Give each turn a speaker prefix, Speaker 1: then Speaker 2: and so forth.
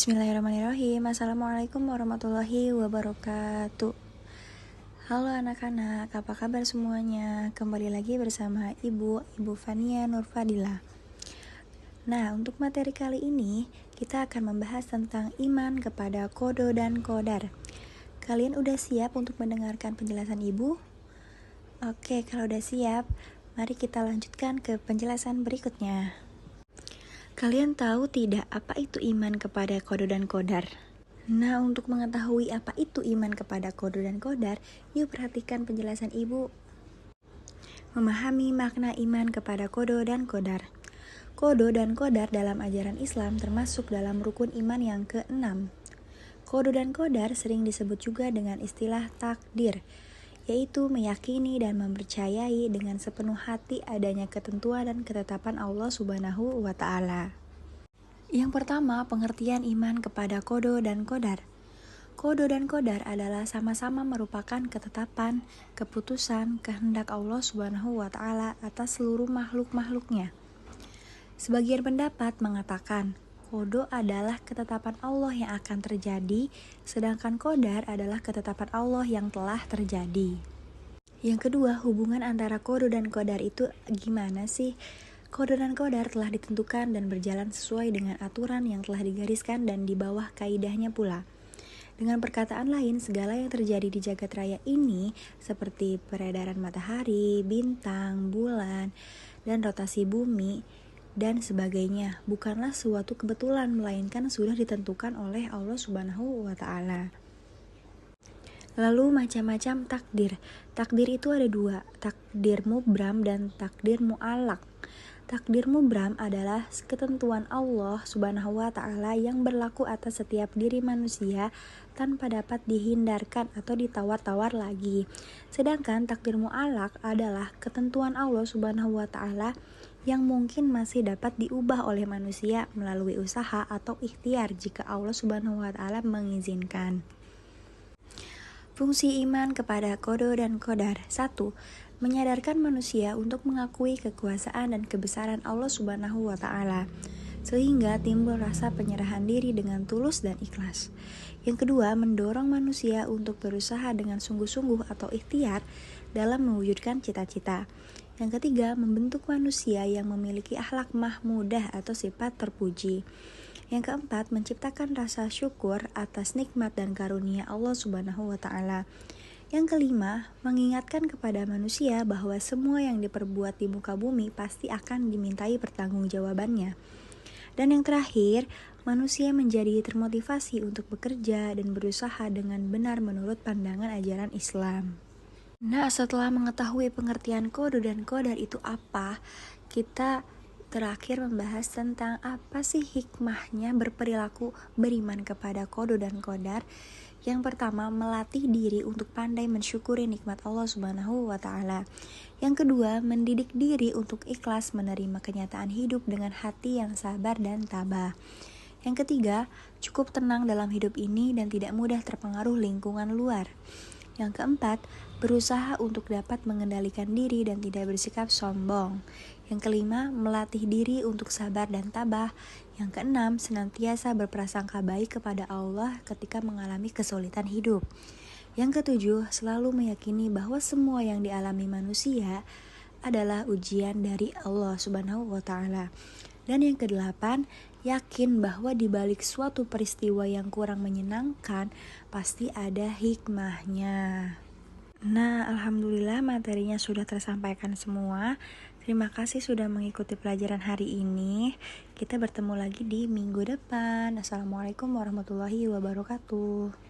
Speaker 1: Bismillahirrahmanirrahim. Assalamualaikum warahmatullahi wabarakatuh. Halo anak-anak, apa kabar semuanya? Kembali lagi bersama Ibu Fania Nurfadila. Nah, untuk materi kali ini kita akan membahas tentang iman kepada qada dan qadar. Kalian udah siap untuk mendengarkan penjelasan Ibu? Oke, kalau udah siap, mari kita lanjutkan ke penjelasan berikutnya. Kalian tahu tidak apa itu iman kepada qada dan qadar? Nah, untuk mengetahui apa itu iman kepada qada dan qadar, yuk perhatikan penjelasan Ibu. Memahami makna iman kepada qada dan qadar. Qada dan qadar dalam ajaran Islam termasuk dalam rukun iman yang ke-6. Qada dan qadar sering disebut juga dengan istilah takdir, yaitu meyakini dan mempercayai dengan sepenuh hati adanya ketentuan dan ketetapan Allah Subhanahu wa Ta'ala. Yang pertama, pengertian iman kepada qada dan qadar. Qada dan qadar adalah sama-sama merupakan ketetapan, keputusan, kehendak Allah Subhanahu wa Ta'ala atas seluruh makhluk-makhluknya. Sebagian pendapat mengatakan qada adalah ketetapan Allah yang akan terjadi, sedangkan qadar adalah ketetapan Allah yang telah terjadi. Yang kedua, hubungan antara qada dan qadar itu gimana sih? Qada dan qadar telah ditentukan dan berjalan sesuai dengan aturan yang telah digariskan dan di bawah kaidahnya pula. Dengan perkataan lain, segala yang terjadi di jagat raya ini seperti peredaran matahari, bintang, bulan, dan rotasi bumi, dan sebagainya bukanlah suatu kebetulan, melainkan sudah ditentukan oleh Allah Subhanahu wa Ta'ala. Lalu macam-macam takdir. Takdir itu ada dua, takdir mubram dan takdir mu'allaq. Takdir mubram adalah ketentuan Allah Subhanahu wa Ta'ala yang berlaku atas setiap diri manusia tanpa dapat dihindarkan atau ditawar-tawar lagi. Sedangkan takdir mu'allaq adalah ketentuan Allah Subhanahu wa Ta'ala yang mungkin masih dapat diubah oleh manusia melalui usaha atau ikhtiar jika Allah Subhanahu wa Ta'ala mengizinkan. Fungsi iman kepada qada dan qadar. 1. Menyadarkan manusia untuk mengakui kekuasaan dan kebesaran Allah Subhanahu wa Ta'ala, sehingga timbul rasa penyerahan diri dengan tulus dan ikhlas. Yang kedua, mendorong manusia untuk berusaha dengan sungguh-sungguh atau ikhtiar dalam mewujudkan cita-cita. Yang ketiga, membentuk manusia yang memiliki akhlak mahmudah atau sifat terpuji. Yang keempat, menciptakan rasa syukur atas nikmat dan karunia Allah Subhanahu wa Ta'ala. Yang kelima, mengingatkan kepada manusia bahwa semua yang diperbuat di muka bumi pasti akan dimintai pertanggungjawabannya. Dan yang terakhir, manusia menjadi termotivasi untuk bekerja dan berusaha dengan benar menurut pandangan ajaran Islam. Nah, setelah mengetahui pengertian qada dan qadar itu apa, kita terakhir membahas tentang apa sih hikmahnya berperilaku beriman kepada qada dan qadar. Yang pertama, melatih diri untuk pandai mensyukuri nikmat Allah Subhanahu wa Ta'ala. Yang kedua, mendidik diri untuk ikhlas menerima kenyataan hidup dengan hati yang sabar dan tabah. Yang ketiga, cukup tenang dalam hidup ini dan tidak mudah terpengaruh lingkungan luar. Yang keempat, berusaha untuk dapat mengendalikan diri dan tidak bersikap sombong. Yang kelima, melatih diri untuk sabar dan tabah. Yang keenam, senantiasa berprasangka baik kepada Allah ketika mengalami kesulitan hidup. Yang ketujuh, selalu meyakini bahwa semua yang dialami manusia adalah ujian dari Allah Subhanahu wa Ta'ala. Dan yang kedelapan, yakin bahwa di balik suatu peristiwa yang kurang menyenangkan pasti ada hikmahnya. Nah, alhamdulillah materinya sudah tersampaikan semua. Terima kasih sudah mengikuti pelajaran hari ini. Kita bertemu lagi di minggu depan. Assalamualaikum warahmatullahi wabarakatuh.